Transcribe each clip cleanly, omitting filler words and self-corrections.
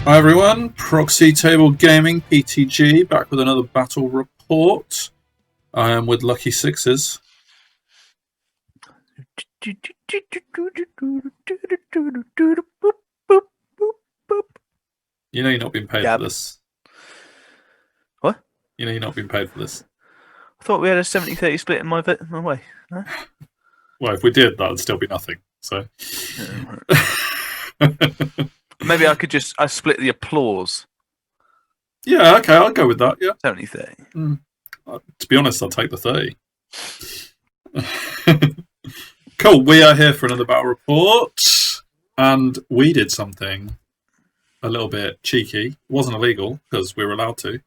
Hi everyone, Proxy Table Gaming, PTG, back with another battle report. I am with Lucky Sixes. You know you're not being paid for this. What? You know you're not being paid for this. I thought we had a 70-30 split in my way. No? Well, if we did, that would still be nothing. So maybe I could I split the applause. Yeah, okay, I'll go with that. Yeah, 70-30. To be honest, I'll take the 30. Cool. We are here for another battle report, and we did something a little bit cheeky. It wasn't illegal because we were allowed to.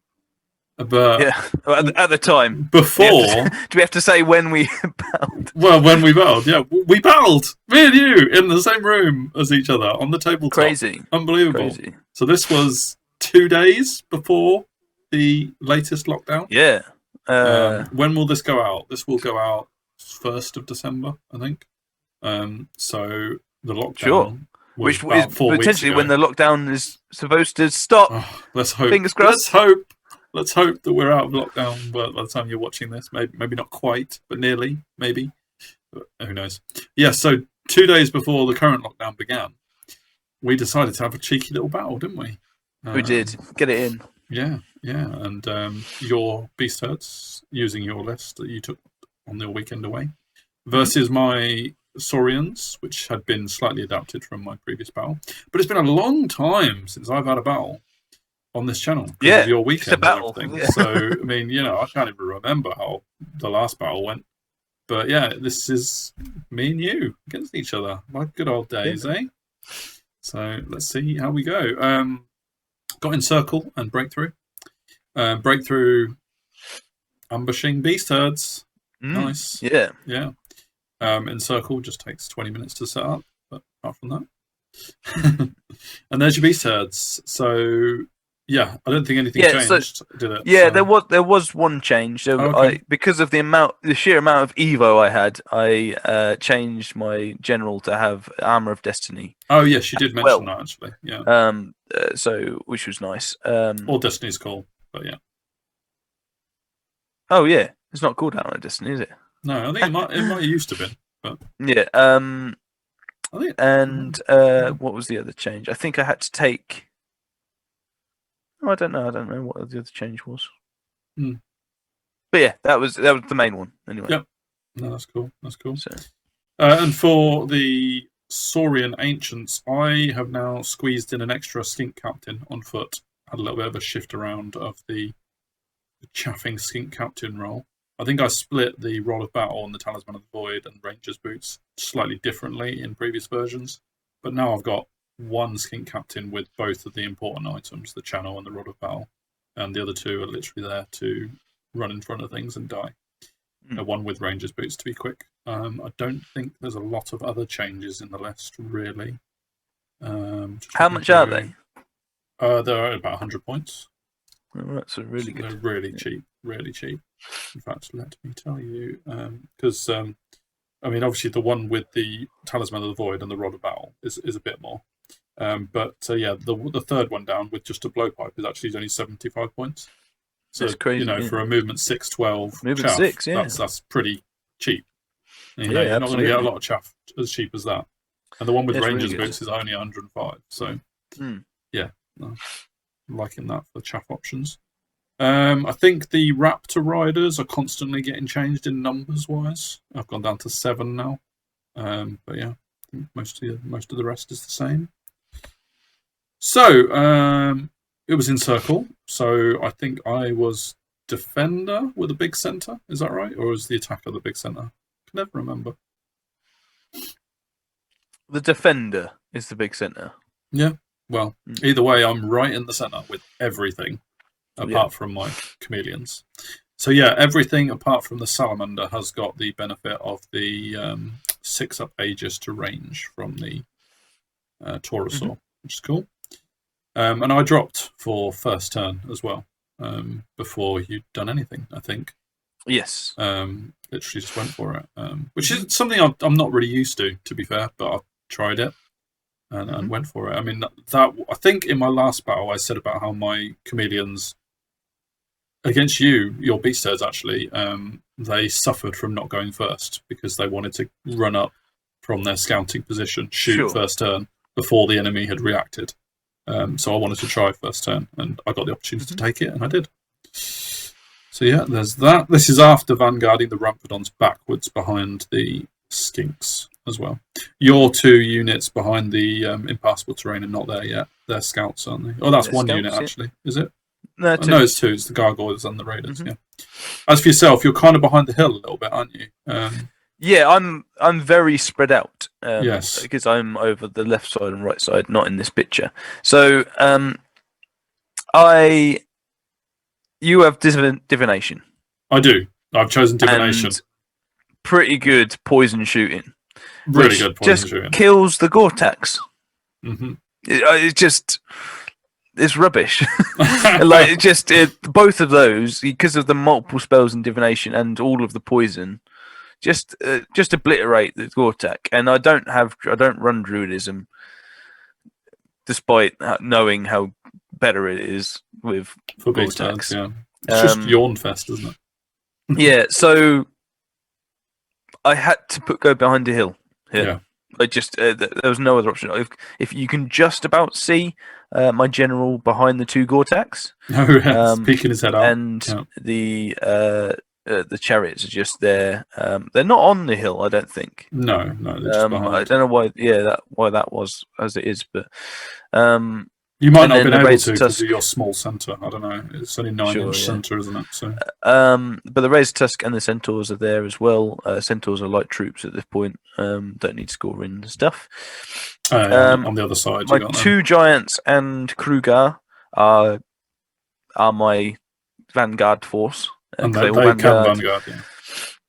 But yeah, at the time. Before, do we have to say when we battled? Well, when we battled, yeah, we battled. Me and you in the same room as each other on the tabletop. Crazy, unbelievable. Crazy. So this was 2 days before the latest lockdown. Yeah. When will this go out? This will go out 1st of December, I think. So the lockdown. Sure. Which is potentially when the lockdown is supposed to stop. Oh, let's hope. Fingers crossed. Let's hope that we're out of lockdown by the time you're watching this. Maybe not quite, but nearly, maybe. But who knows? Yeah, so 2 days before the current lockdown began, we decided to have a cheeky little battle, didn't we? We did. Get it in. Yeah. And your beast herds, using your list that you took on the weekend away, versus my Saurians, which had been slightly adapted from my previous battle. But it's been a long time since I've had a battle on this channel because of your weekend and everything. Yeah. So, I mean, I can't even remember how the last battle went. But yeah, this is me and you against each other. Like good old days, eh? So let's see how we go. Got Encircle and Breakthrough. Breakthrough, ambushing beast herds. Nice. Yeah. Encircle just takes 20 minutes to set up, but apart from that. And there's your beast herds. So yeah, I don't think anything changed, did it? Yeah, so. there was one change. Because of the sheer amount of Evo I had, I changed my general to have Armor of Destiny. Oh yes, you did mention that actually. Yeah. So which was nice. Or Destiny's Call, but yeah. Oh yeah, it's not called Armor of Destiny, is it? No, I think it might have used to be, but yeah. What was the other change? I think I had to take. I don't know what the other change was. But yeah, that was the main one anyway. Yep. No, that's cool. So. And for the Saurian Ancients, I have now squeezed in an extra skink captain on foot. Had a little bit of a shift around of the chaffing skink captain role. I think I split the Rod of Battle and the Talisman of the Void and Ranger's Boots slightly differently in previous versions. But now I've got one skink captain with both of the important items, the channel and the Rod of Battle, and the other two are literally there to run in front of things and die. One with Ranger's Boots, to be quick. I don't think there's a lot of other changes in the list, really. How much are they? They're about 100 points. That's really good. They're really cheap. In fact, let me tell you, because I mean, obviously the one with the Talisman of the Void and the Rod of Battle is a bit more. But the third one down with just a blowpipe is actually only 75 points. So that's crazy. For a movement 6/12 movement chaff, 6, yeah, that's pretty cheap. You're not going to get a lot of chaff as cheap as that. And the one with Ranger's Boots is only 105. So yeah, I'm liking that for chaff options. I think the Raptor riders are constantly getting changed in numbers wise. I've gone down to 7 now. But yeah, I think most of the rest is the same. So it was Encircle. So I think I was defender with a big center. Is that right? Or was the attacker the big center? I can never remember. The defender is the big center. Yeah. Well, either way, I'm right in the center with everything. Apart from my chameleons. So yeah, everything apart from the salamander has got the benefit of the 6-up Aegis to range from the Taurosaur, which is cool. And I dropped for first turn as well, before you'd done anything, I think. Yes. Literally just went for it, which is something I'm not really used to be fair, but I've tried it. and went for it. I mean, that I think in my last battle I said about how my chameleons against your beast herds actually, they suffered from not going first because they wanted to run up from their scouting position, shoot first turn before the enemy had reacted. So I wanted to try first turn, and I got the opportunity to take it, and I did. So yeah, there's that. This is after vanguarding the Ramphadons backwards behind the Skinks as well. Your 2 units behind the impassable terrain are not there yet. They're scouts, aren't they? Oh, that's one unit actually, is it? No, no, it's 2. It's the gargoyles and the raiders. Yeah. As for yourself, you're kind of behind the hill a little bit, aren't you? Yeah, I'm very spread out. Yes, because I'm over the left side and right side, not in this picture. So you have divination. I do. I've chosen divination. And pretty good poison shooting. Really good poison shooting. Kills the Gore-Tex. It's rubbish. Like both of those, because of the multiple spells and divination and all of the poison, just obliterate the Gore-Tex. And I don't run Druidism, despite knowing how better it is with Gore-Tex. Yeah, it's just yawn fest, isn't it? Yeah, so I had to go behind a hill here. Yeah. I just there was no other option. If you can just about see my general behind the 2 Gore-Tex, peeking his head out, and the chariots are just there. They're not on the hill, I don't think. No, they're just behind. I don't know why. Yeah, why that was as it is, but you might not have been able to because of your small centre. I don't know. It's only 9-inch centre, isn't it? So, but the Razor Tusk and the Centaurs are there as well. Centaurs are light troops at this point. Don't need scoring and stuff. On the other side, my 2 giants and Krugar are my vanguard force. And they can vanguard.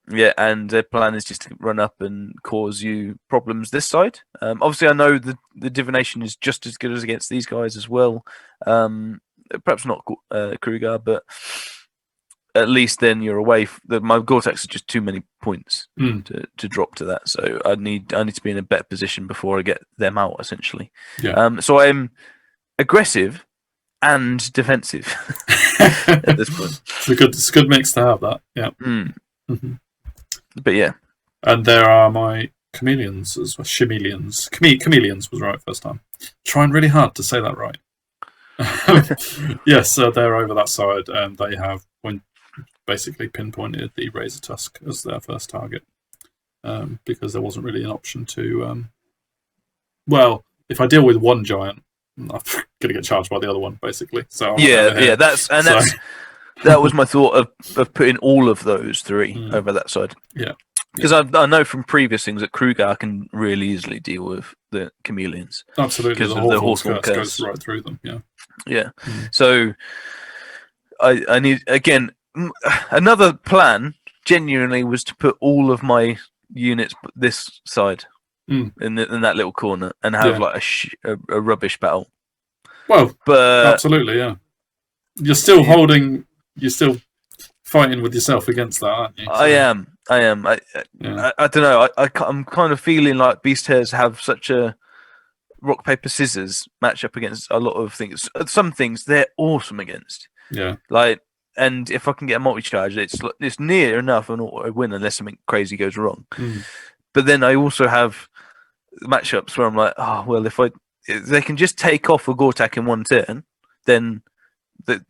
Yeah, and their plan is just to run up and cause you problems this side. Obviously, I know the divination is just as good as against these guys as well. Perhaps not Krugar, but at least then you're away. My Gore-Tex are just too many points to drop to that. So I need to be in a better position before I get them out, essentially. Yeah. So I'm aggressive and defensive at this point. It's a good mix to have that. Yeah. But yeah. And there are my chameleons as well. Chameleons was right first time. Trying really hard to say that right. Yes, they're over that side, and they have basically pinpointed the Razor Tusk as their first target, because there wasn't really an option to. Well, if I deal with one giant, I'm going to get charged by the other one, basically. So that was my thought of putting all of those 3 over that side. Yeah, because I know from previous things that Krugar can really easily deal with the chameleons. Absolutely, because the Hawthorn curse goes right through them. Yeah. So I need again another plan. Genuinely, was to put all of my units this side in that little corner and have like a rubbish battle. Well, but absolutely, yeah. You're still fighting with yourself against that, aren't you? So, I am. I don't know. I'm kind of feeling like Beast Hairs have such a rock paper scissors match up against a lot of things. Some things they're awesome against. Yeah. And if I can get a multi-charge, it's near enough an auto win unless something crazy goes wrong. But then I also have matchups where I'm like, oh well, if they can just take off a Gore-Tex in 1 turn, then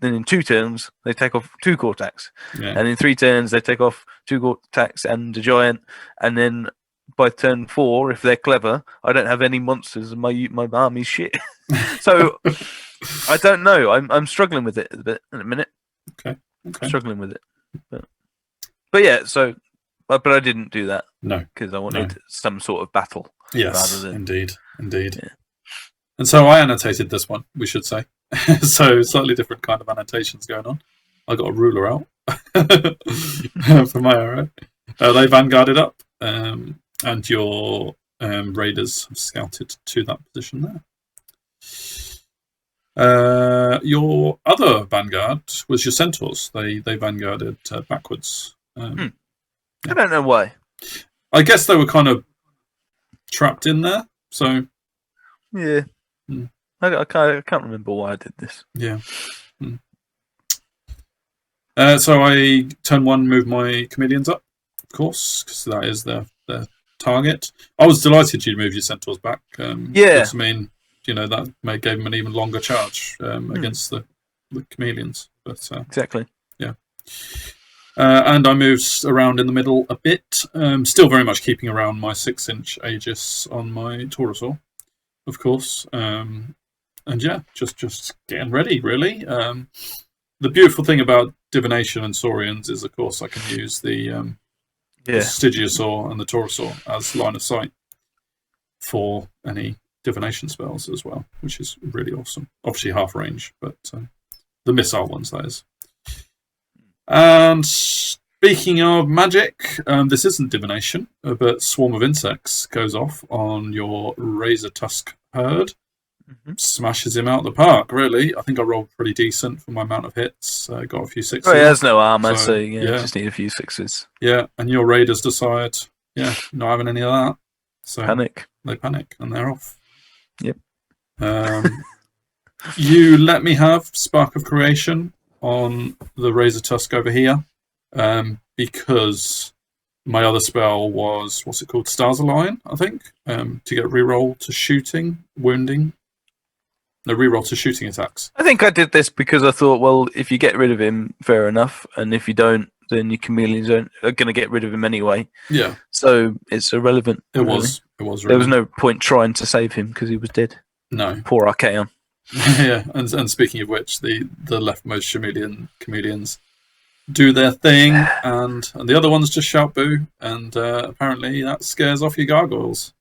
in 2 turns they take off 2 Gore-Tex, and in 3 turns they take off 2 Gore-Tex and a giant, and then by turn 4, if they're clever, I don't have any monsters and my army's shit. So I don't know. I'm struggling with it a bit in a minute. Okay. Struggling with it, but yeah. So, but I didn't do that. No, because I wanted some sort of battle. Yes, rather than... indeed. Yeah. And so I annotated this one, we should say. So slightly different kind of annotations going on. I got a ruler out for my arrow. They vanguarded up, and your raiders have scouted to that position there. Your other vanguard was your centaurs. They vanguarded backwards. I don't know why. I guess they were kind of trapped in there. So Yeah. Mm. I can't remember why I did this. Yeah. Mm. So I turn 1, move my chameleons up, of course, because that is their target. I was delighted you'd move your centaurs back. Yeah. Because, I mean, that gave them an even longer charge against the chameleons. But exactly. Yeah. And I moved around in the middle a bit, still very much keeping around my 6-inch Aegis on my Taurosaur, of course. And yeah, just getting ready, really. The beautiful thing about Divination and Saurians is, of course, I can use the Stygiosaur and the Taurosaur as line of sight for any divination spells as well, which is really awesome. Obviously half range, but the missile ones, that is. And speaking of magic, this isn't divination, but Swarm of Insects goes off on your Razor Tusk herd. Smashes him out the park, really. I think I rolled pretty decent for my amount of hits. Got a few 6s. Oh, he has no armor, so just need a few 6s. Yeah, and your raiders decide, not having any of that. So panic. They panic, and they're off. Yep. You let me have Spark of Creation on the Razor Tusk over here, because my other spell was, what's it called? Stars Align, I think, to get reroll to shooting, wounding. No, reroll to shooting attacks. I think I did this because I thought, well, if you get rid of him, fair enough, and if you don't, then your chameleons are going to get rid of him anyway. Yeah. So it's irrelevant. It was. Really. There was no point trying to save him because he was dead. No. Poor Archaon. Yeah, and speaking of which, the leftmost chameleons do their thing, and the other ones just shout boo, and apparently that scares off your gargoyles.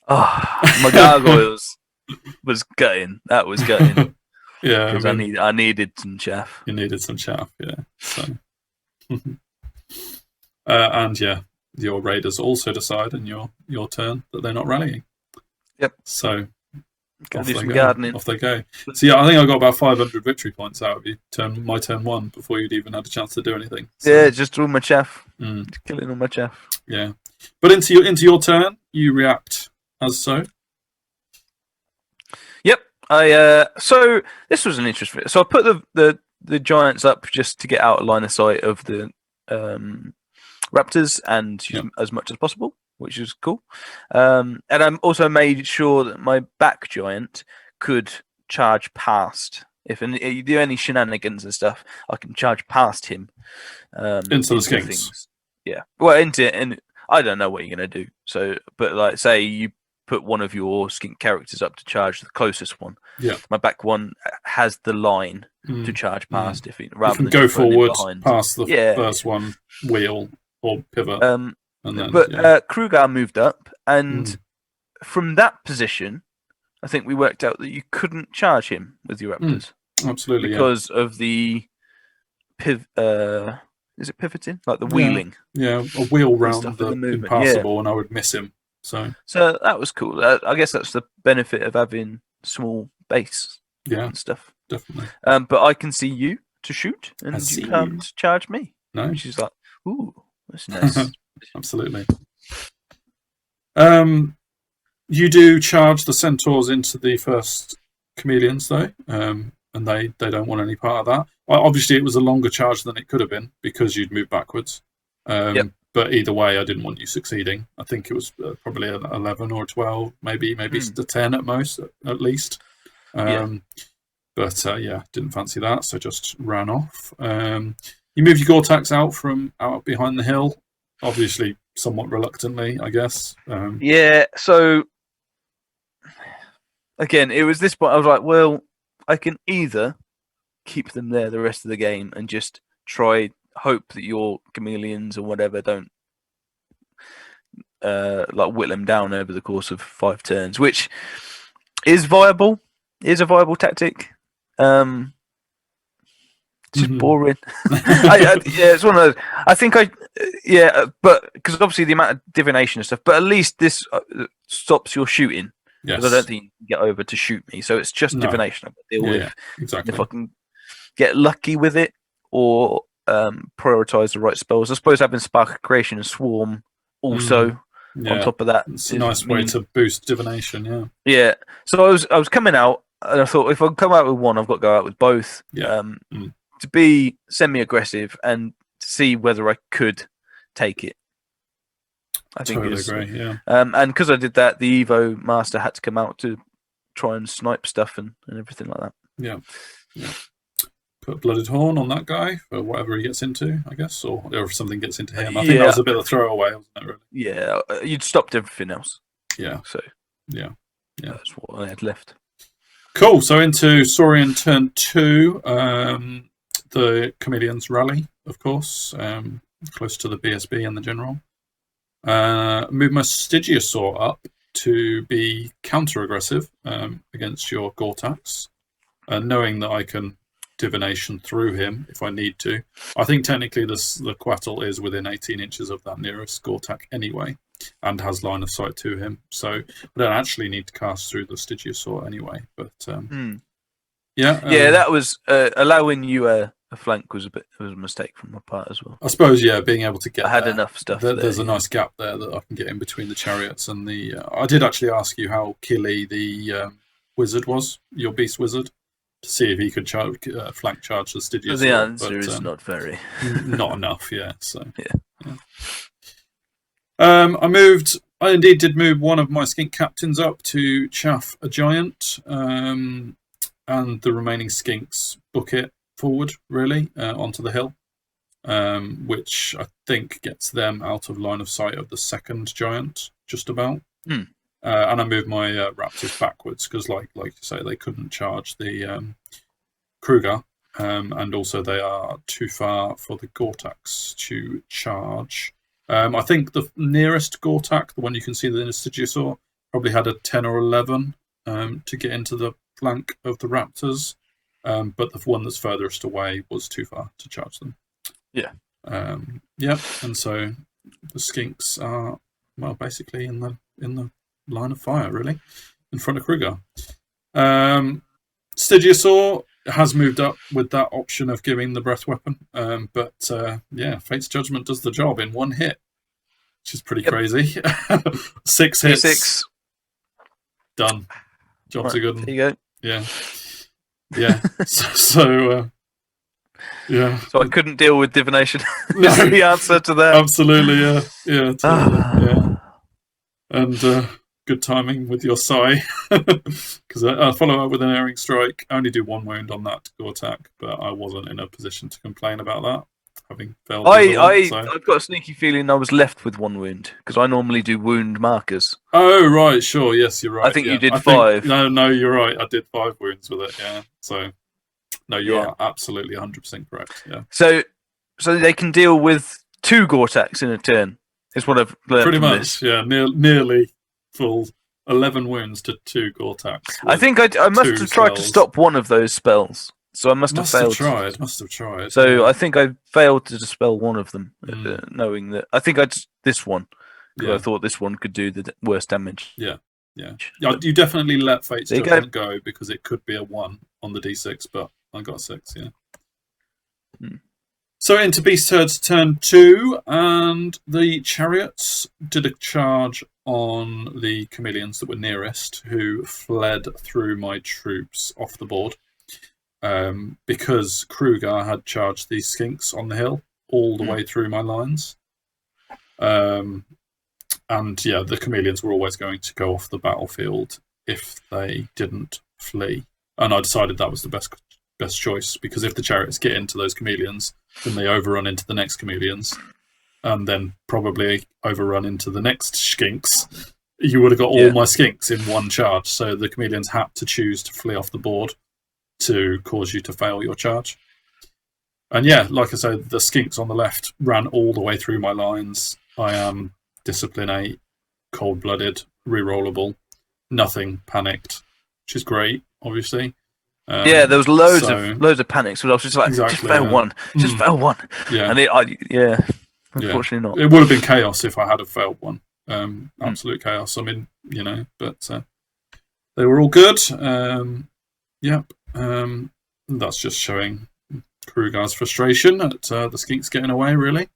Oh, my gargoyles was gutting. That was gutting. Yeah, because I needed some chaff. You needed some chaff, yeah. So, and yeah, your raiders also decide in your turn that they're not rallying. Yep. So off they go. Gardening. Off they go. So yeah, I think I got about 500 victory points out of you. My turn 1 before you'd even had a chance to do anything. So, yeah, just all my chaff. Killing all my chaff. Yeah, but into your turn, you react as so. Yep. So this was an interesting. So I put the giants up just to get out of line of sight of the raptors and use them as much as possible, which is cool. And I also made sure that my back giant could charge past. If you do any shenanigans and stuff, I can charge past him into the skinks. Things. Yeah. Well, and I don't know what you're gonna do. So, but like, say you put one of your skink characters up to charge the closest one. Yeah. My back one has the line to charge past. If it rather you can than go forward behind. past the first one, wheel or pivot. And then, Krugar moved up, and from that position, I think we worked out that you couldn't charge him with your raptors. Absolutely, because of the is it pivoting? Like the wheeling? Yeah, a wheel round the impassable, and I would miss him. So that was cool. I guess that's the benefit of having small base and stuff. Definitely. But I can see you to shoot, and you can't charge me. No. Which is like, ooh, that's nice. Absolutely. You do charge the centaurs into the first chameleons, though, and they don't want any part of that. Well, obviously, it was a longer charge than it could have been because you'd moved backwards. But either way, I didn't want you succeeding. I think it was probably an 11 or 12, maybe a 10 at most, at least. But didn't fancy that, so just ran off. You moved your Gore-Tax out behind the hill, obviously somewhat reluctantly, I guess. So again, it was this point. I was like, well, I can either keep them there the rest of the game and just hope that your chameleons or whatever don't whittle them down over the course of 5 turns, which is viable. Is a viable tactic. It's just boring. It's one of those. I think but because obviously the amount of divination and stuff. But at least this stops your shooting. Because I don't think you can get over to shoot me, so it's just divination I've got to deal with. Yeah, exactly. If I can get lucky with it or prioritize the right spells, I suppose having Spark of Creation and Swarm also on top of that. It's a nice way to boost divination, yeah. Yeah. So I was coming out, and I thought if I come out with one, I've got to go out with both. Yeah. To be semi-aggressive and to see whether I could take it. I think totally agree, yeah. And because I did that, the Evo Master had to come out to try and snipe stuff and everything like that. Yeah. Put a blooded horn on that guy for whatever he gets into, I guess, or if something gets into him. I think that was a bit of a throwaway, wasn't it, really? Yeah, you'd stopped everything else. Yeah. So yeah, that's what I had left. Cool. So into Saurian turn 2, the Chameleons rally, of course, close to the BSB and the General. Move my Stygiosaur up to be counter-aggressive against your Gortax, knowing that I can divination through him if I need to. I think technically the Quattle is within 18 inches of that nearest Gortax anyway, and has line of sight to him, so I don't actually need to cast through the Stygiosaur anyway. But that was allowing you a flank was a mistake from my part as well. I suppose, being able to get. I had enough stuff. There's a nice gap there that I can get in between the chariots and the. I did actually ask you how killy the wizard was, your beast wizard, to see if he could flank charge the Stygiosaur. The answer is not very. Not enough, yeah. So yeah. I indeed did move one of my skink captains up to chaff a giant, and the remaining skinks book it forward, really, onto the hill, which I think gets them out of line of sight of the second giant, just about. And I moved my raptors backwards because, like you say, they couldn't charge the Kruger, and also they are too far for the Gortax to charge. I think the nearest Gortax, the one you can see the Stygiosaur, probably had a 10 or 11 to get into the flank of the raptors. But the one that's furthest away was too far to charge them. Yeah. And so the skinks are basically in the line of fire, really, in front of Kruger. Stygiosaur has moved up with that option of giving the breath weapon, but Fate's Judgment does the job in one hit, which is pretty crazy. 6 hits. 6. Done. Job's a good one. There you go. Yeah. Yeah. So I couldn't deal with divination. Is the answer to that? Absolutely, yeah. Totally, yeah. And good timing with your sigh, because I follow up with an erring strike. I only do 1 wound on that Gortax, but I wasn't in a position to complain about that, having failed. I've got a sneaky feeling I was left with 1 wound because I normally do wound markers. Oh right, sure, yes, you're right. I think you did 5. No, you're right. I did 5 wounds with it. Yeah, so no, you are absolutely 100% correct. Yeah. So they can deal with 2 Gortax in a turn. Is what I've learned. Pretty from much, this. yeah. Nearly full 11 wounds to 2 Gortax. I think I must have tried to stop one of those spells. So I must have failed. Must have tried. So I think I failed to dispel one of them, knowing that. I think this one. Because I thought this one could do the worst damage. Yeah. You definitely let Fate's Judgment go because it could be a 1 on the D6, but I got 6, yeah. So into Beast Herd's turn 2, and the chariots did a charge on the chameleons that were nearest, who fled through my troops off the board. Because Kruger had charged these skinks on the hill all the way through my lines. And the chameleons were always going to go off the battlefield if they didn't flee. And I decided that was the best choice, because if the chariots get into those chameleons, then they overrun into the next chameleons, and then probably overrun into the next skinks. You would have got all my skinks in one charge, so the chameleons had to choose to flee off the board to cause you to fail your charge. And like I said, the skinks on the left ran all the way through my lines. I am Discipline 8, cold-blooded, rerollable, nothing panicked, which is great, obviously. There was loads of panics. So I was just like, just fail one, just fail one. Yeah, and unfortunately not. It would have been chaos if I had failed one. Absolute chaos. I mean, but they were all good. That's just showing Kruger's frustration at the skinks getting away. Really.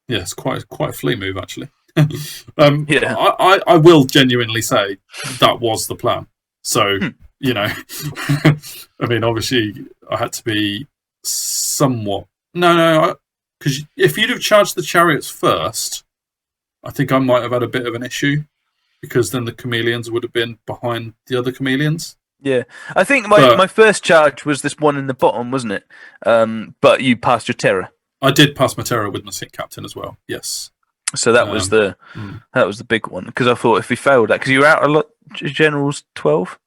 Yeah, it's quite a flea move actually. Yeah. I will genuinely say that was the plan. So you know, I mean, obviously, I had to be somewhat because if you'd have charged the chariots first, I think I might have had a bit of an issue because then the chameleons would have been behind the other chameleons. Yeah, I think my first charge was this one in the bottom, wasn't it? But you passed your terror. I did pass my terror with my sick captain as well. Yes. So that was the big one because I thought if we failed that because you were out a lot, generals 12.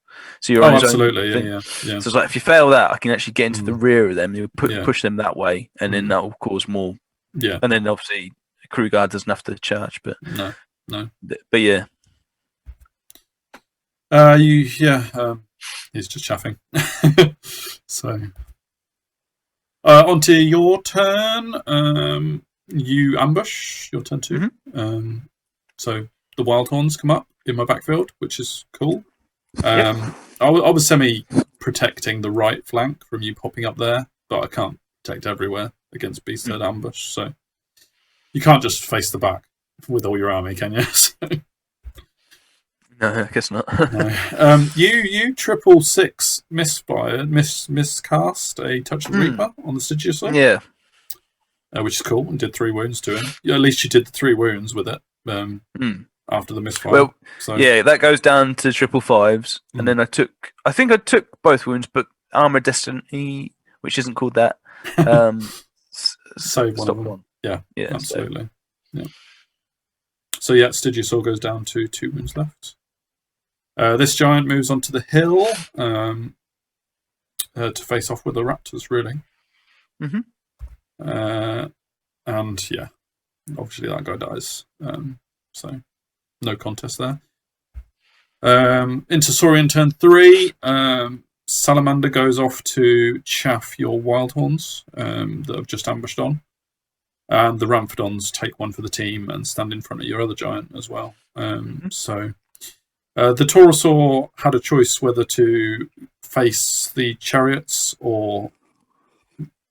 So you're on his absolutely, own yeah. So it's like if you fail that, I can actually get into the rear of them. You push them that way, and then that will cause more. Yeah. And then obviously crew guard doesn't have to charge, but no. But yeah. He's just chaffing. So, onto your turn. You ambush. Your turn 2. So the wild horns come up in my backfield, which is cool. I was semi-protecting the right flank from you popping up there, but I can't protect everywhere against beast herd ambush. So you can't just face the back with all your army, can you? No, I guess not. No. You 666 miscast a touch of the Reaper on the Stygiusaur. Yeah. Which is cool, and did 3 wounds to him. Yeah, at least you did the 3 wounds with it after the misfire. Well, yeah, that goes down to 555s, and then I think I took both wounds, but Armor Destiny, which isn't called that, save one of them. Yeah, absolutely. So. Yeah. So yeah, Stygiusaur goes down to 2 wounds left. This giant moves onto the hill to face off with the raptors, really. And yeah, obviously that guy dies. So no contest there. Into Saurian turn 3. Salamander goes off to chaff your wild horns that have just ambushed on. And the Ramphidons take 1 for the team and stand in front of your other giant as well. So the Taurosaur had a choice whether to face the chariots or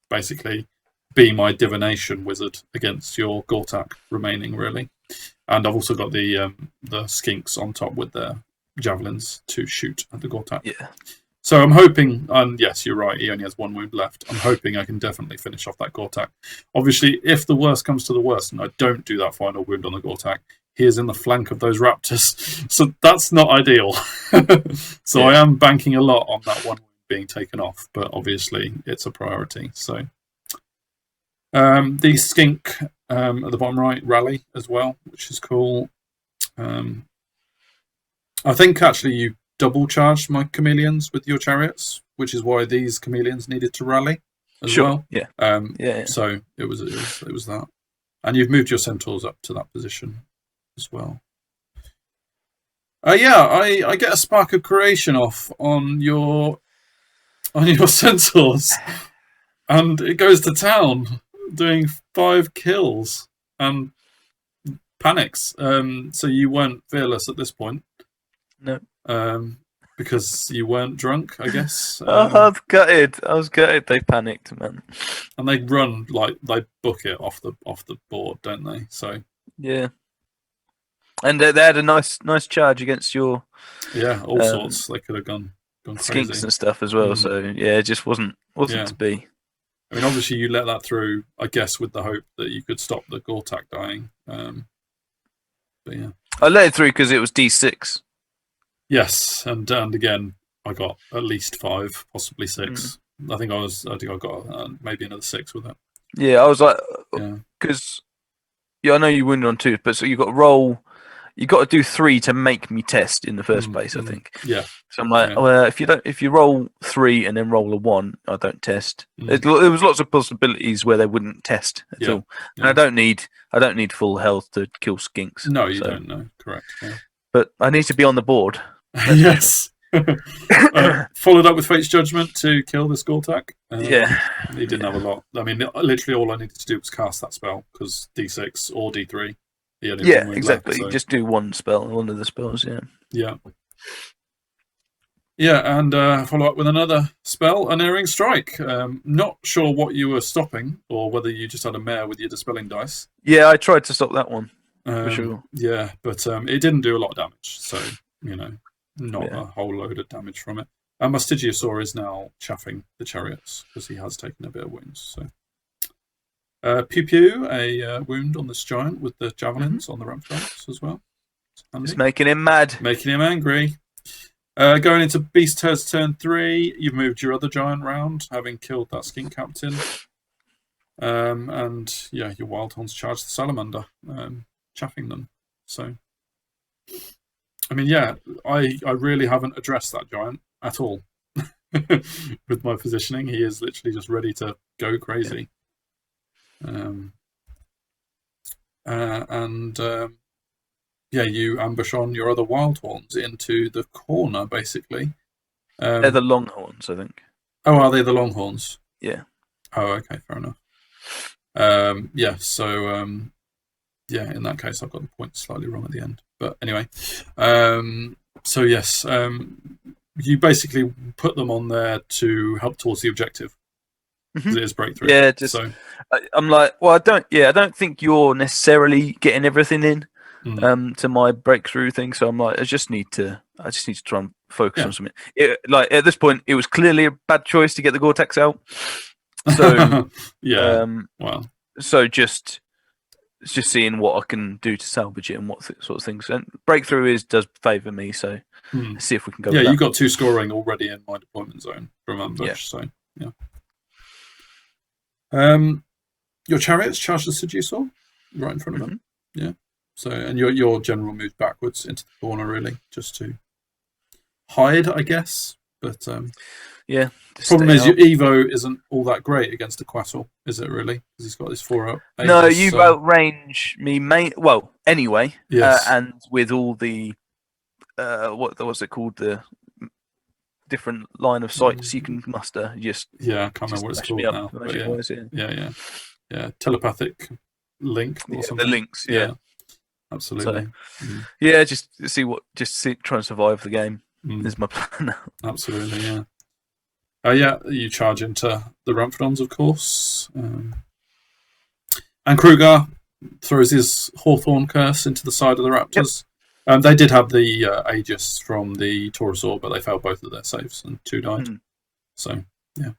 basically be my divination wizard against your Gortak remaining, really. And I've also got the skinks on top with their javelins to shoot at the Gortak. Yeah. So I'm hoping, and yes, you're right, he only has 1 wound left. I'm hoping I can definitely finish off that Gortak. Obviously, if the worst comes to the worst and I don't do that final wound on the Gortak, he is in the flank of those raptors. So that's not ideal. So I am banking a lot on that 1 wound being taken off, but obviously it's a priority. So the skink at the bottom right rally as well, which is cool. I think actually you double charged my chameleons with your chariots, which is why these chameleons needed to rally as well. Yeah. So it was that, and you've moved your centaurs up to that position as well. I get a spark of creation off on your centaurs, and it goes to town, doing 5 kills and panics. So you weren't fearless at this point. No. Because you weren't drunk, I guess. I was gutted. They panicked, man. And they run they book it off the board, don't they? So yeah. And they had a nice charge against your all sorts. They could have gone skinks crazy and stuff as well. So yeah, it just wasn't to be. I mean, obviously you let that through, I guess, with the hope that you could stop the Gortak dying. But yeah, I let it through because it was D6. Yes, and again, I got at least 5, possibly 6. I think I got maybe another 6 with it. Yeah, I was like, because I know you wounded on 2, but so you got to roll. You got to do 3 to make me test in the first place, I think. Yeah. So I'm like, well, if you roll 3 and then roll a 1, I don't test. There was lots of possibilities where they wouldn't test at all, and I don't need full health to kill skinks. No, you don't. No, correct. Yeah. But I need to be on the board. Yes. Followed up with Fate's Judgment to kill this Gortak. He didn't have a lot. I mean, literally all I needed to do was cast that spell because D6 or D3. Yeah, exactly. Left, so. Just do one spell, one of the spells. Yeah. Yeah. Yeah, and follow up with another spell, Unerring Strike. Not sure what you were stopping, or whether you just had a mare with your dispelling dice. Yeah, I tried to stop that one for sure. Yeah, but it didn't do a lot of damage, so not a whole load of damage from it. And my Stygiosaur is now chaffing the chariots because he has taken a bit of wounds. So, Pew Pew, a wound on this giant with the javelins on the ramparts as well. It's making him mad, making him angry. Going into Beast Herd's turn 3, you've moved your other giant round, having killed that Skink Captain. And yeah, your Wildhorns charge the Salamander, chaffing them. So, I mean, yeah, I really haven't addressed that giant at all with my positioning. He is literally just ready to go crazy. Yeah, you ambush on your other Wildhorns into the corner, basically. They're the Longhorns, I think. Oh, are they the Longhorns? Yeah. Oh, okay, fair enough. Yeah, so yeah, in that case, I've got the point slightly wrong at the end. But anyway, so yes, you basically put them on there to help towards the objective. It is breakthrough. Yeah, just so. I'm like, well, I don't think you're necessarily getting everything in. To my breakthrough thing, so I'm like, I just need to try and focus on something. Like at this point, it was clearly a bad choice to get the Gore-Tex out. So yeah, wow. So just seeing what I can do to salvage it and what sort of things. And breakthrough does favour me, so let's see if we can go. Yeah, with you got 2 scoring already in my deployment zone from ambush. So yeah. Your chariots charge the Stygiosaur right in front of them. Yeah. So, and your general moves backwards into the corner, really, just to hide, I guess. But yeah, problem is your Evo isn't all that great against a Quassel, is it really? Because he's got this 4-up. No, you outrange me anyway. Yes. And with all the what was it called, the different line of sights you can muster, I can't remember what it's called now. But yeah, telepathic link or something. The links, yeah. Absolutely. So, just try and survive the game is my plan now. Absolutely, yeah. Yeah, you charge into the Ramphrodons, of course. And Kruger throws his Hawthorn curse into the side of the Raptors. Yep. They did have the Aegis from the Taurosaur, but they failed both of their saves and 2 died. So, yeah.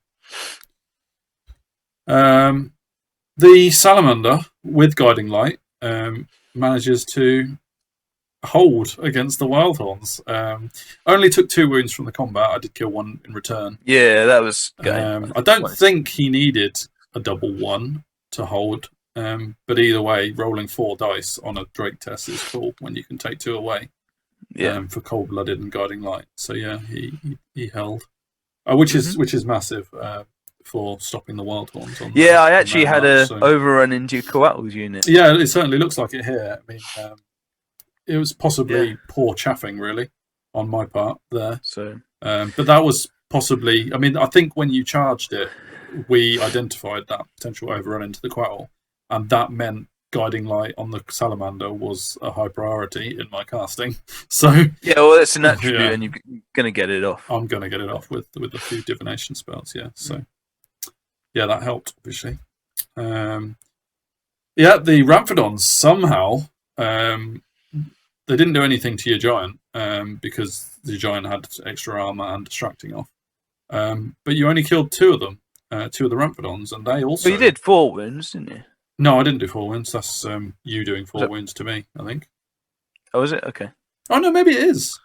The Salamander, with Guiding Light, manages to hold against the Wildhorns. Only took 2 wounds from the combat. I did kill 1 in return. Yeah, that was good. I don't think he needed a double 1 to hold. But either way, rolling 4 dice on a Drake test is cool when you can take 2 away. For Cold-Blooded and Guiding Light. So yeah, he held, which is massive. For stopping the Wildhorns. I actually had a overrun into Coatl's unit. Yeah, it certainly looks like it here. I mean, it was possibly poor chaffing, really, on my part there. So, but that was possibly. I mean, I think when you charged it, we identified that potential overrun into the Coatl, and that meant Guiding Light on the Salamander was a high priority in my casting. So yeah, well, that's an attribute, and you're gonna get it off. I'm gonna get it off with a few divination spells. Yeah, so. Yeah, that helped, obviously. The Ramphrodons, somehow, they didn't do anything to your giant because the giant had extra armor and distracting off. But you only killed 2 of them, 2 of the Ramphrodons, and they also... Well, you did 4 wounds, didn't you? No, I didn't do 4 wounds. That's you doing 4 wounds to me, I think. Oh, is it? Okay. Oh, no, maybe it is.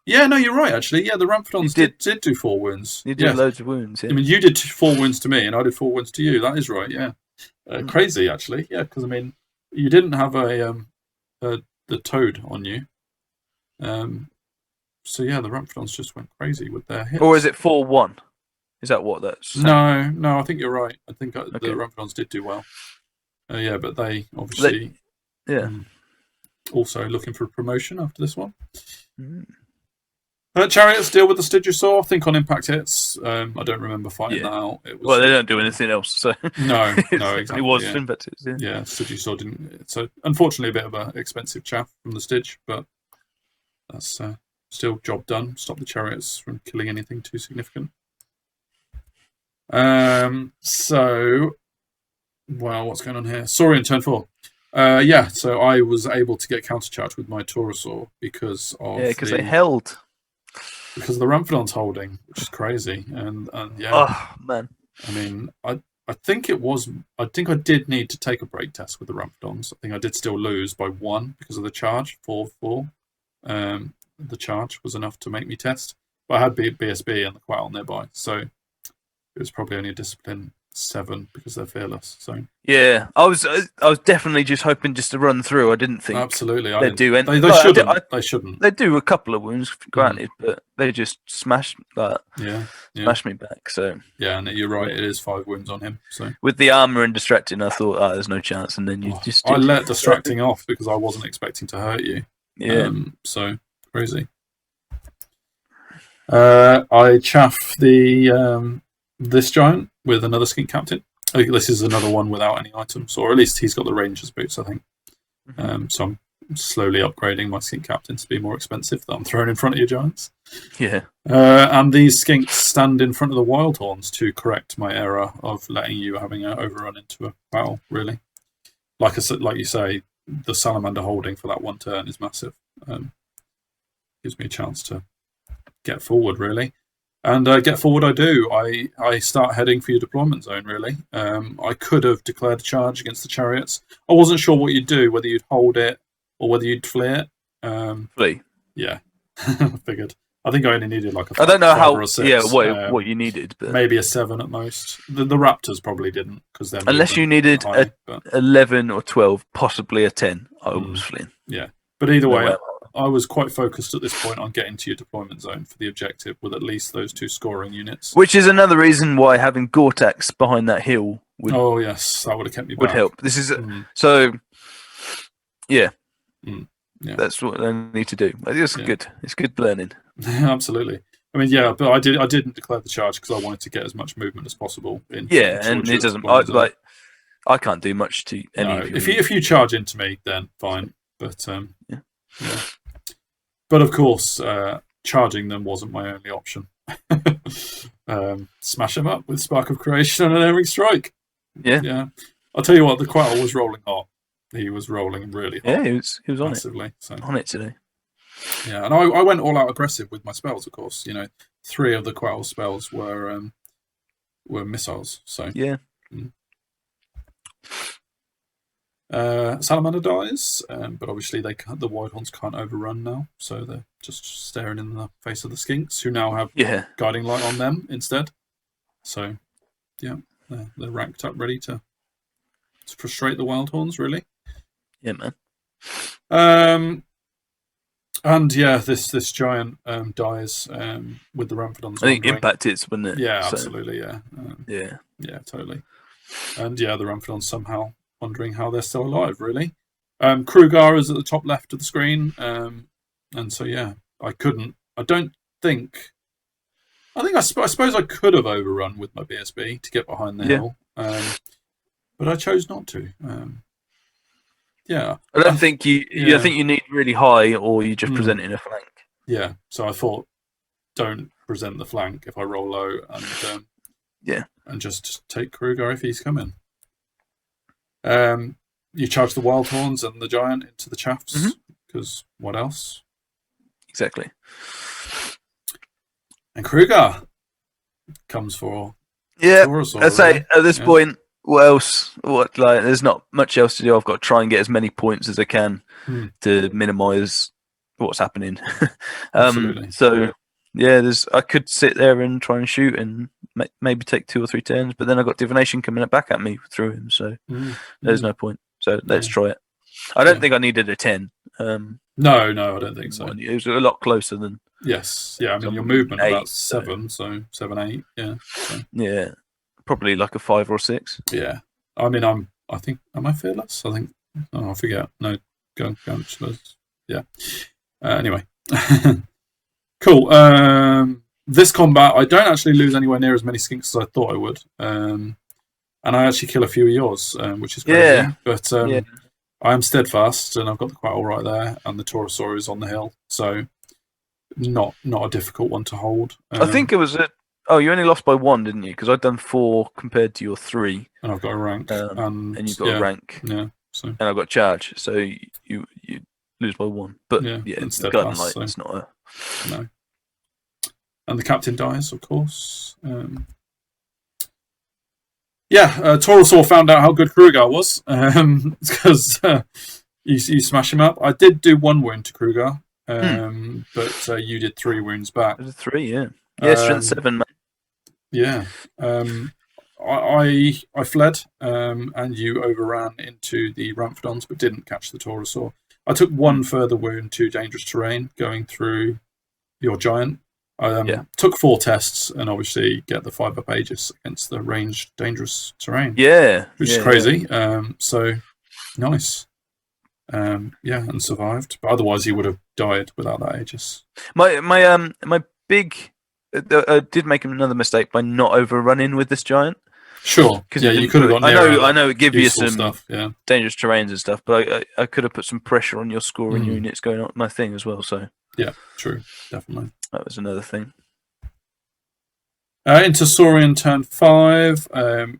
Yeah, no, you're right, actually. Yeah, the Ramphrodons did do 4 wounds. You did loads of wounds, yeah. I mean, you did 4 wounds to me, and I did 4 wounds to you. That is right, yeah. Crazy, actually. Yeah, because, I mean, you didn't have the toad on you. So, yeah, the Ramphrodons just went crazy with their hits. Or is it 4-1? Is that what that's saying? No, I think you're right. I think the Ramphrodons did do well. Yeah, but they obviously... also looking for a promotion after this one. Chariots deal with the Stygiosaur. I think on impact hits. I don't remember fighting that out. It was, well, they don't do anything else. So no, exactly. It was impact hits. Yeah, Stygiosaur didn't. So unfortunately, a bit of an expensive chaff from the Styg, but that's still job done. Stop the chariots from killing anything too significant. So, well, what's going on here? Saurian turn 4. Yeah, so I was able to get countercharge with my Taurosaur because of they held. Because of the Ramphidon's holding, which is crazy. And yeah. Oh man. I mean, I think I did need to take a break test with the Ramphidons. I think I did still lose by 1 because of the charge, 4-4. The charge was enough to make me test. But I had BSB and the Quail nearby, so it was probably only a discipline 7 because they're fearless. So yeah, I was definitely just hoping just to run through. I didn't think absolutely they'd do anything. They shouldn't. They shouldn't. They do a couple of wounds, granted, but they just smashed smashed me back. So yeah, and you're right. It is 5 wounds on him. So with the armor and distracting, I thought, there's no chance. And then I let distracting off because I wasn't expecting to hurt you. Yeah. So crazy. I chaff this giant with another skink captain. I think this is another one without any items, or at least he's got the ranger's boots, I think. So I'm slowly upgrading my skink captains to be more expensive that I'm throwing in front of your giants. Yeah. And these skinks stand in front of the wild horns to correct my error of letting you having an overrun into a battle, really. Like you say, the salamander holding for that 1 turn is massive. Gives me a chance to get forward, really. And get forward I do. I start heading for your deployment zone, really. I could have declared a charge against the chariots. I wasn't sure what you'd do, whether you'd hold it or whether you'd flee it. Flee? Yeah, figured. I think I only needed like a I don't know 5 how, or a 6. Yeah, what you needed. But maybe a 7 at most. The Raptors probably didn't, because they're unless you needed high, 11 or 12, possibly a 10, I was fleeing. Yeah, but either way, I was quite focused at this point on getting to your deployment zone for the objective with at least those 2 scoring units. Which is another reason why having Gore-Tex behind that hill would... Oh, yes, that would have kept me back. Would help. This is... So, yeah. Yeah. That's what I need to do. It's good. It's good learning. Absolutely. I mean, yeah, but I didn't declare the charge because I wanted to get as much movement as possible. And it doesn't... I can't do much to any of you. If you charge into me, then fine. But, yeah. But of course, charging them wasn't my only option. Smash them up with Spark of Creation and an Erring Strike. Yeah. I'll tell you what, the Quail was rolling hot. He was rolling really hot. Yeah, he was on massively, it. So. On it today. Yeah, and I went all out aggressive with my spells, of course. 3 of the Quail spells were missiles. So yeah. Salamander dies, but obviously the Whitehorns can't overrun now, so they're just staring in the face of the skinks, who now have guiding light on them instead. So, yeah, they're ranked up, ready to frustrate the Wildhorns, really. Yeah, man. And yeah, this giant dies with the Ramphidons. I think impact is, wouldn't it? Yeah, absolutely. Yeah. Yeah, totally. And yeah, the Ramphidons somehow wondering how they're still alive, really. Krugar is at the top left of the screen, and so yeah, I suppose I could have overrun with my BSB to get behind the hill, but I chose not to. Yeah, I don't think you. I think you need really high, or you just present in a flank. Yeah, so I thought, don't present the flank if I roll low, and and just take Krugar if he's coming. You charge the Wildhorns and the giant into the chaffs, because what else? Exactly. And Krugar comes for Taurosaur, I'd say at this point, what else? There's not much else to do. I've got to try and get as many points as I can to minimise what's happening. So yeah, I could sit there and try and shoot and maybe take 2 or 3 turns, but then I got divination coming back at me through him, so there's no point. So let's try it. I don't think I needed a 10. No, I don't think so. It was a lot closer than. Yes, yeah. I mean, your movement 8, about 7, so 7, 8. Yeah. So. Yeah, probably like a 5 or a 6. Yeah. I mean, am I fearless? I think. Oh, I forget. No, go. Yeah. Anyway. Cool. This combat, I don't actually lose anywhere near as many skinks as I thought I would. And I actually kill a few of yours, which is crazy. Yeah. But I am steadfast, and I've got the Quail right there, and the Taurosaur is on the hill. So not a difficult one to hold. I think it was you only lost by 1, didn't you? Because I'd done 4 compared to your 3. And I've got a rank, and you've got a rank. Yeah. So. And I've got charge, so you lose by 1. But it's Guiding Light. So. It's not a no. And the captain dies, of course. Torosaur found out how good Krugar was because you smash him up. I did do 1 wound to Krugar, but you did 3 wounds back. 3, yeah. Yeah, strength 7, man. Yeah. I fled, and you overran into the Ramphidons, but didn't catch the Torosaur. I took 1 further wound to dangerous terrain going through your giant. Took 4 tests and obviously get the 5-up Aegis against the ranged dangerous terrain. Yeah, which is crazy. So nice. And survived. But otherwise, he would have died without that Aegis. My big. I did make another mistake by not overrunning with this giant. Sure. Yeah, you could have got. I know. It gives you some stuff, dangerous terrains and stuff, but I could have put some pressure on your scoring units going on my thing as well. So yeah, true, definitely. That was another thing. Into Saurian turn 5,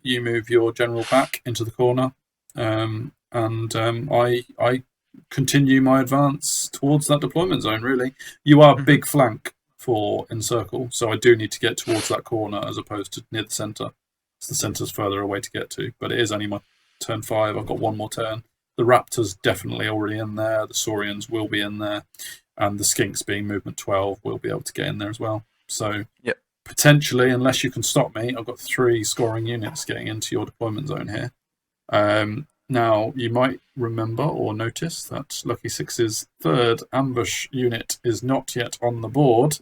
you move your general back into the corner, and I continue my advance towards that deployment zone. Really, you are big flank for encircle, so I do need to get towards that corner as opposed to near the centre. The centre's further away to get to, but it is only my turn 5. I've got 1 more turn. The Raptor's definitely already in there. The Saurians will be in there, and the Skinks, being movement 12, will be able to get in there as well. So potentially, unless you can stop me, I've got 3 scoring units getting into your deployment zone here. Now, you might remember or notice that Lucky Six's 3rd ambush unit is not yet on the board,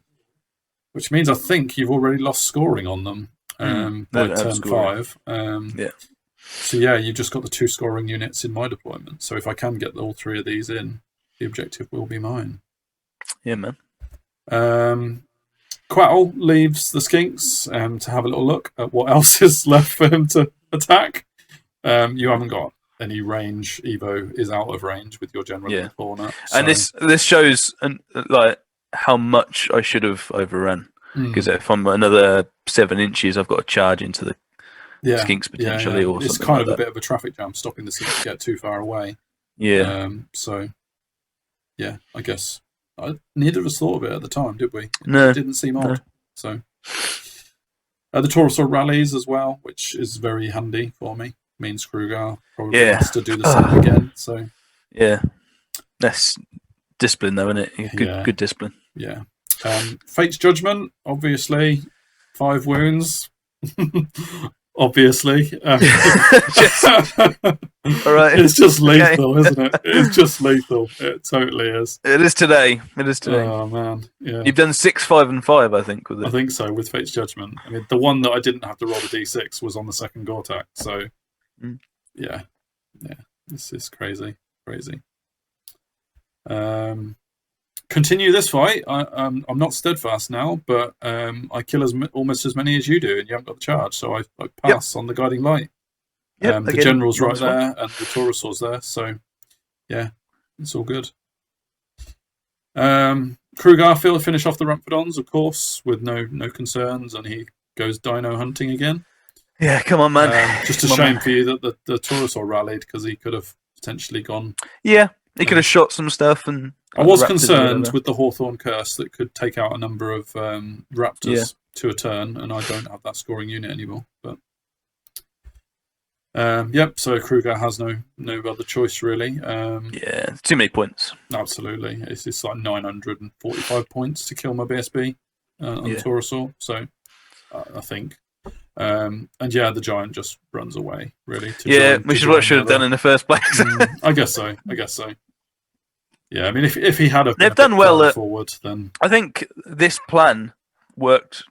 which means I think you've already lost scoring on them. By turn 5. So you just got the 2 scoring units in my deployment. So if I can get all 3 of these in, the objective will be mine. Yeah, man. Quattle leaves the Skinks to have a little look at what else is left for him to attack. You haven't got any range. Evo is out of range with your general in the corner. So. And this shows like how much I should have overrun. Because if I'm another 7 inches, I've got to charge into the Skinks potentially, or something. It's kind of a bit of a traffic jam, stopping the Skinks to get too far away. Yeah. I guess neither of us thought of it at the time, did we? No, it didn't seem odd. So the Torosaur rallies as well, which is very handy for me. Means Krugar probably has to do the same again. So that's discipline, though, isn't it? Good discipline. Yeah. Fate's Judgment, obviously, 5 wounds. Obviously. All right. It's just lethal, isn't it? It's just lethal. It totally is. It is today. Oh, man. Yeah. You've done 6, 5, and 5, I think, with it. I think so, with Fate's Judgment. I mean, the one that I didn't have to roll the d6 was on the 2nd Gortak. So, yeah. This is crazy. Continue this fight. I'm not steadfast now, but I kill almost as many as you do, and you haven't got the charge, so I pass on the Guiding Light. The General's right there, and the Torosaur's there, so it's all good. Krugar finish off the Ramphidons, of course, with no concerns, and he goes dino hunting again. Yeah, come on, man. Just a shame for you that the Torosaur rallied, because he could have potentially gone. Yeah, he could have shot some stuff and. I was concerned with the Hawthorn Curse that could take out a number of Raptors to a turn, and I don't have that scoring unit anymore. But so Kruger has no other choice really. Too many points. Absolutely, it's like 945 points to kill my BSB on Torosaur. So I think, the giant just runs away really. Which is what I should have done in the first place. I guess so. Yeah, I mean, if he had they've done well forward, then I think this plan worked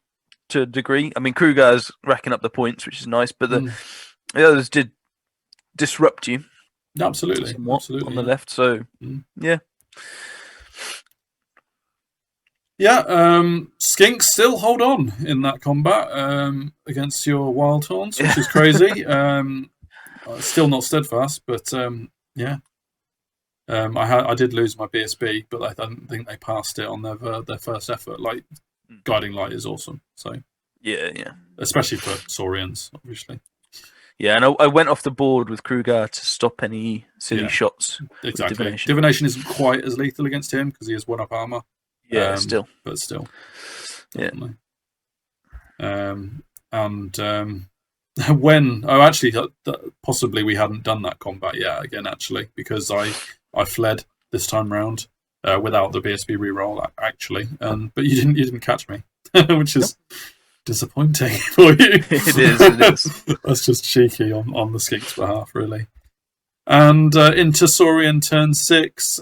to a degree. I mean, Kruger's racking up the points, which is nice, but the others did disrupt you. Absolutely, on the left. So Skinks still hold on in that combat against your Wildhorns, which is crazy. Still not steadfast, but I did lose my BSB, but I don't think they passed it on their first effort. Like, guiding light is awesome. So yeah, especially for Saurians, obviously. Yeah, and I went off the board with Kruger to stop any silly shots. Exactly. Divination isn't quite as lethal against him because he has 1-up armor. Yeah, but still. Definitely. Yeah. When actually possibly we hadn't done that combat yet again, actually, because I fled this time round without the BSB reroll actually, but you didn't catch me, which is disappointing for you. It is. That's just cheeky on the Skink's behalf, really. And into Saurian turn 6,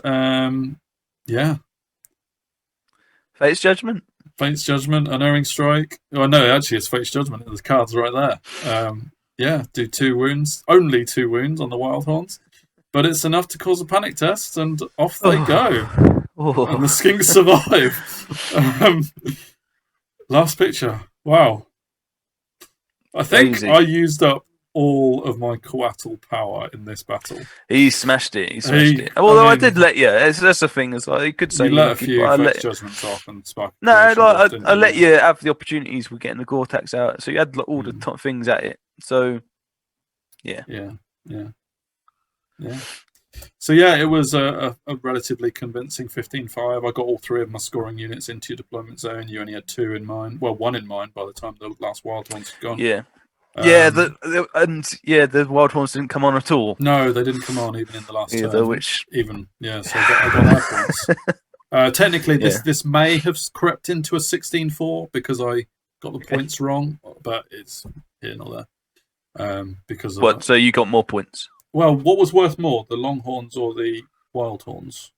Fate's Judgment. Fate's Judgment, Unerring Strike. Oh no, actually it's Fate's Judgment. The card's right there. Do 2 wounds. Only 2 wounds on the Wild Horns. But it's enough to cause a panic test, and off they go. And the Skinks survive. Last picture. Wow. I think I used up all of my coatl power in this battle. He smashed it. Although I did let you. That's the thing. Is like you could say you let a few Fate's Judgments off and spark. No, I let you have the opportunities with getting the Gore-Tex out. So you had all the things at it. So yeah. So yeah, it was a relatively convincing 15-5. I got all 3 of my scoring units into your deployment zone. You only had 2 in mind. Well, 1 in mind by the time the last Wild Horns had gone. Yeah. The Wild Horns didn't come on at all. No, they didn't come on even in the last turn. So I got their points. Technically, this may have crept into a 16-4 because I got the points wrong, but it's here nor there. Because of so you got more points. Well, what was worth more, the Longhorns or the Wild Horns?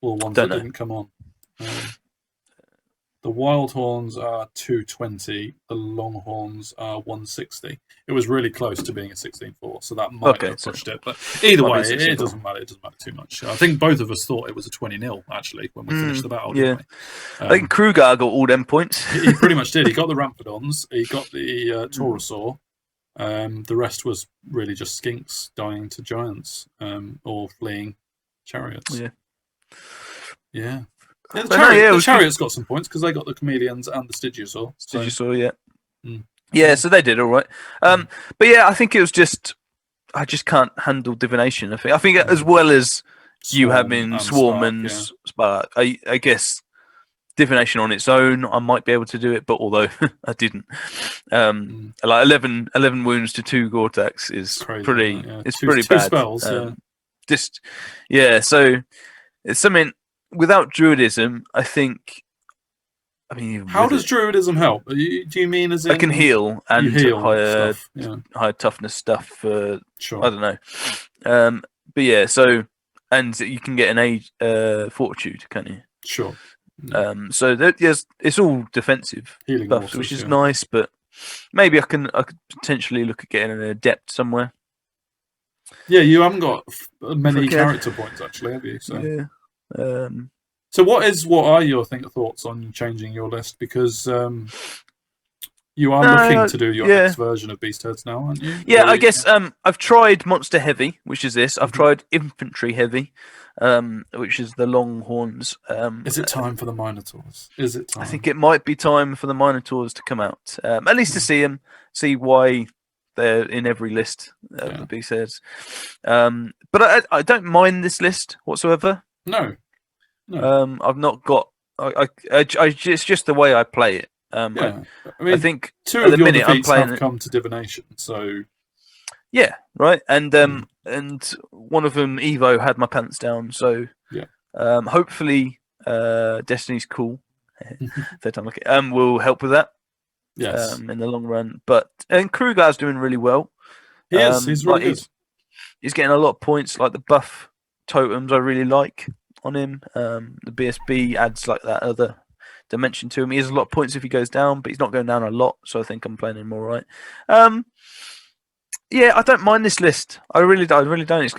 Or the ones that didn't come on? The Wild Horns are 220. The Longhorns are 160. It was really close to being a 16-4, so that might have pushed it. But either way, it doesn't matter. It doesn't matter too much. I think both of us thought it was a 20-0, actually, when we finished the battle. Yeah. I think Kruger got all them points. He pretty much did. He got the Ramphadons. He got the Taurosaur. The rest was really just Skinks dying to giants or fleeing chariots. Yeah. The chariots got some points because they got the chameleons and the Stygiusaur. Yeah, so they did all right. But yeah, I think it was just I just can't handle divination. I think as well as you having Swarm and Spark, I guess divination on its own, I might be able to do it, but although I didn't, like 11 wounds to 2 Gore-Tex is crazy, pretty. Yeah. It's pretty bad. Spells, So it's something without Druidism. I think. I mean, how does Druidism help? Do you mean as in I can heal and higher toughness stuff for? Sure. I don't know. But yeah, so and you can get an age fortitude, can't you? Sure. So it's all defensive healing buffs, waters, which is nice, but maybe I could potentially look at getting an adept somewhere. Yeah, you haven't got many character points actually, have you? So. Yeah. So what are your thoughts on changing your list? Because you are looking to do your next version of Beast Heads now, aren't you? Yeah, I guess I've tried Monster Heavy, which is this. I've tried Infantry Heavy, which is the Longhorns. Is it time for the Minotaurs? Is it time? I think it might be time for the Minotaurs to come out. At least to see them, see why they're in every list of the Beast Heads. But I don't mind this list whatsoever. No. I've not got. It's just the way I play it. I mean, I think 2 of your defeats have come to divination, so yeah, right. And one of them, Evo, had my pants down. So hopefully, Destiny's Cool, will help with that. Yes, in the long run. And Kruger's doing really well. He is. He's really good. He's getting a lot of points. Like the buff totems, I really like on him. The BSB adds like that other dimension to him. He has a lot of points if he goes down, but he's not going down a lot, so I think I'm playing him all right. Yeah, I don't mind this list. I really don't.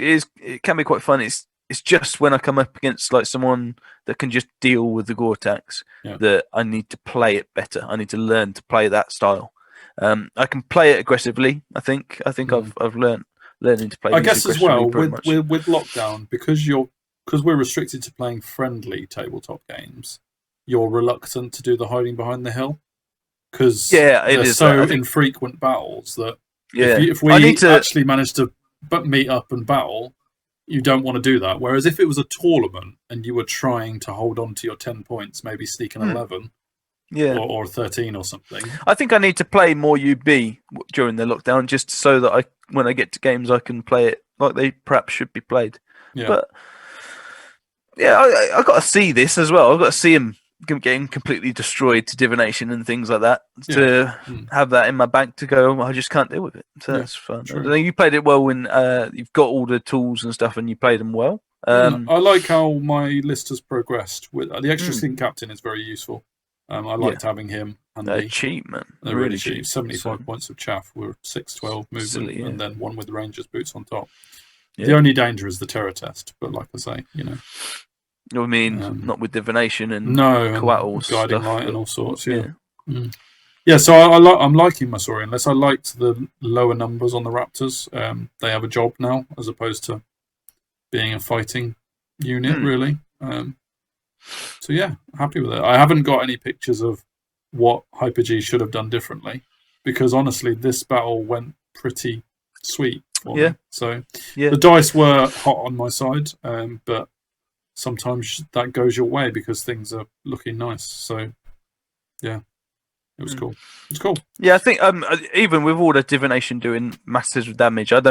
It can be quite fun. It's just when I come up against like someone that can just deal with the Gore-Tex that I need to play it better. I need to learn to play that style. I can play it aggressively. I think I've learned learning to play. I guess as well with much. lockdown, because we're restricted to playing friendly tabletop games. You're reluctant to do the hiding behind the hill because they're so infrequent battles that if we actually manage to meet up and battle, you don't want to do that. Whereas if it was a tournament and you were trying to hold on to your 10 points, maybe sneak an 11, or 13 or something. I think I need to play more UB during the lockdown, just so that when I get to games, I can play it like they perhaps should be played. Yeah. But I got to see this as well. I've got to see him getting completely destroyed to divination and things like that to have that in my bank to go. I just can't deal with it. So that's fun. You played it well when you've got all the tools and stuff, and you played them well. I like how my list has progressed. With the extra skin captain is very useful. I liked having him. And they're cheap, man. They're really cheap. 75 points of chaff with 612 movement, and then one with the ranger's boots on top. Yeah. The only danger is the terror test, but like I say, I mean, not with divination and coatl guiding stuff, light and all sorts. Yeah. So I'm liking my Saurian list. I liked the lower numbers on the Raptors. They have a job now as opposed to being a fighting unit, really. So yeah, happy with it. I haven't got any pictures of what Hyper G should have done differently because honestly, this battle went pretty sweet for me. So the dice were hot on my side, but sometimes that goes your way because things are looking nice. So yeah, it was cool. It's cool. Yeah, I think even with all the divination doing massive damage, I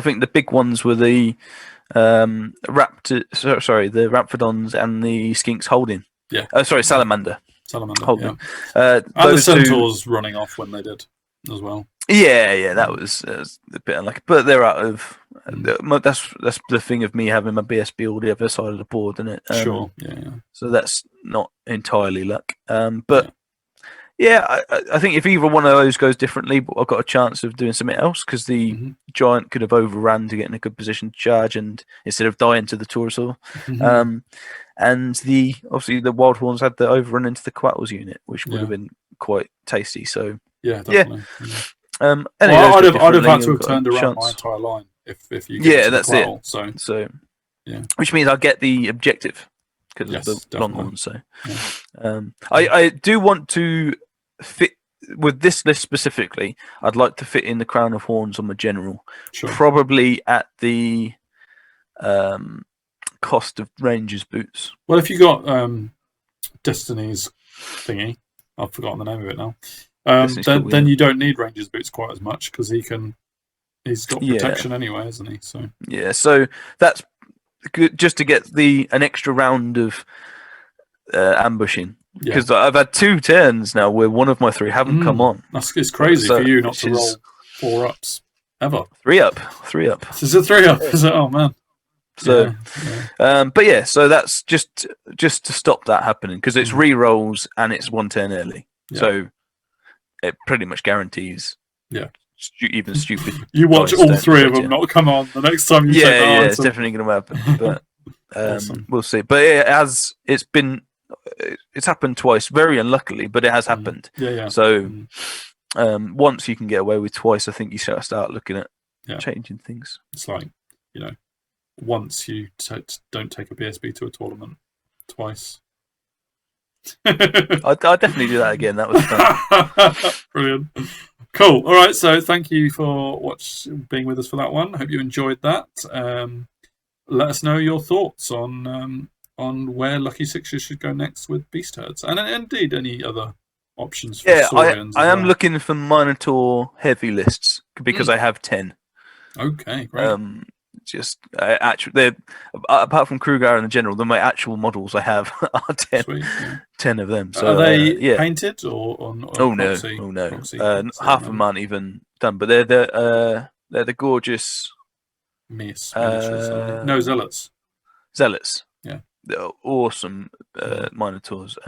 think the big ones were the the Raptidons and the Skinks holding. Yeah. Salamander. Holding. Yeah. And the Centaurs running off when they did as well. Yeah, that was a bit unlucky, but they're out of. That's the thing of me having my BSB all the other side of the board, isn't it? Sure. Yeah. So that's not entirely luck. But I think if either one of those goes differently, I've got a chance of doing something else because the giant could have overrun to get in a good position to charge, and instead of dying to the Taurosaur. And obviously the Wild Horns had the overrun into the Coatls unit, which would have been quite tasty. So yeah, definitely. I'd have had to have turned around my entire line if you get that's Coatl, it. So which means I get the objective because of the Longhorns. So I do want to fit with this list specifically. I'd like to fit in the Crown of Horns on the general, probably at the cost of Rangers boots. Well, if you got Destiny's thingy, I've forgotten the name of it now. Then you don't need Rangers boots quite as much because he's got protection anyway, isn't he? So so that's good just to get an extra round of ambushing because I've had 2 turns now where one of my 3 haven't come on. It's crazy for you not to roll 4 ups ever. 3 up. Is it 3 up? Is it? Oh man. So, so that's just to stop that happening because it's re-rolls and it's 1 turn early. So it pretty much guarantees. Yeah. Even stupid. You watch all 3 of them not come on the next time you say that. It's definitely going to happen. But awesome. We'll see. But it's happened twice, very unluckily, but it has happened. Yeah. So once you can get away with twice, I think you start looking at changing things. It's like, once you don't take a BSB to a tournament, twice. I'll definitely do that again. That was fun. Brilliant. Cool. All right. So thank you for being with us for that one. I hope you enjoyed that. Let us know your thoughts on where Lucky Sixes should go next with Beast Herds, and indeed any other options for Saurians. I am looking for Minotaur heavy lists because I have 10. Okay, great. They're apart from Kruger and the General, my actual models I have are 10. Sweet, 10 of them. So are they painted or on Proxy? Oh no. Proxy, half of them aren't even done, but they're the gorgeous Zealots. Zealots. Yeah. They're awesome Minotaurs.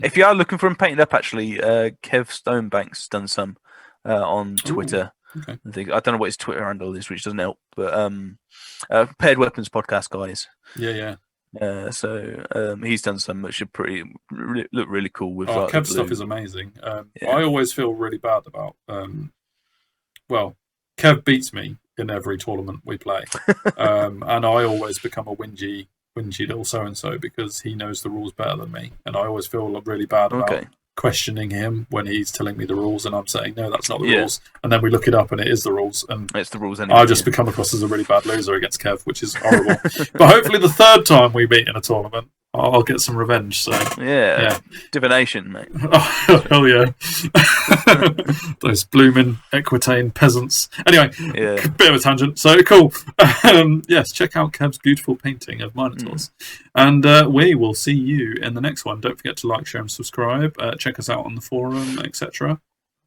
If you are looking for them painted up, actually, Kev Stonebank's done some on Twitter. Okay. I don't know what his Twitter handle is, which doesn't help. But Paired Weapons podcast guys. Yeah. So he's done some which should look really cool. With Kev's stuff is amazing. I always feel really bad about. Kev beats me in every tournament we play. And I always become a whingy little so-and-so because he knows the rules better than me. And I always feel really bad about questioning him when he's telling me the rules and I'm saying, no, that's not the rules. And then we look it up and it is the rules. And it's the rules anyway. I just become across as a really bad loser against Kev, which is horrible. But hopefully the third time we meet in a tournament, I'll get some revenge. So yeah. Divination, mate. Oh, hell yeah. Those blooming Equitane peasants. Anyway, bit of a tangent. So cool. Yes, check out Kev's beautiful painting of Minotaurs. And we will see you in the next one. Don't forget to like, share, and subscribe. Check us out on the forum, etc.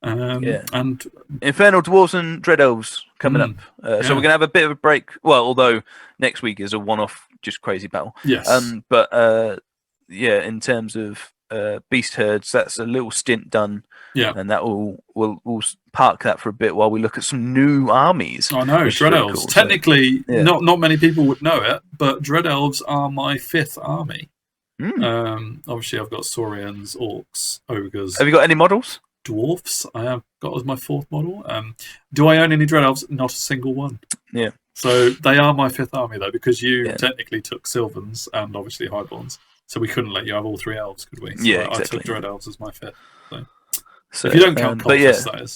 And Infernal Dwarves and Dread Elves coming up. So we're going to have a bit of a break. Well, although next week is a one-off, just crazy battle. Yes. But in terms of beast herds, that's a little stint done. Yeah. And that we'll park that for a bit while we look at some new armies. I know, Dread Elves. Cool, technically, not many people would know it, but Dread Elves are my 5th army. Obviously, I've got Saurians, Orcs, Ogres. Have you got any models? Dwarfs I have got as my 4th model. Do I own any Dread Elves? Not a single one. Yeah. So they are my 5th army, though, because you technically took Sylvans and obviously Highborns. So we couldn't let you have all 3 elves, could we? So exactly. I took Dread Elves as my 5th. So if you don't count cultists, that is.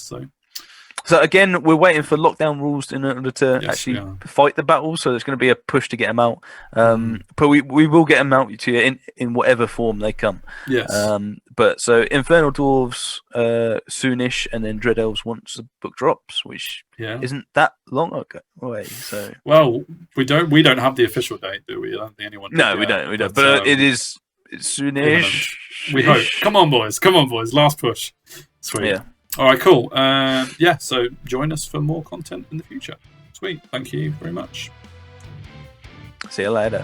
So again, we're waiting for lockdown rules in order to actually fight the battle. So there's going to be a push to get them out. But we will get them out to you in whatever form they come. Yes. But so Infernal Dwarves soonish, and then Dread Elves once the book drops, which isn't that long away. So we don't have the official date, do we? I don't think anyone. No, we don't. But it's soonish. We hope. Come on, boys. Last push. Sweet. Yeah. All right, cool. So join us for more content in the future. Sweet. Thank you very much. See you later.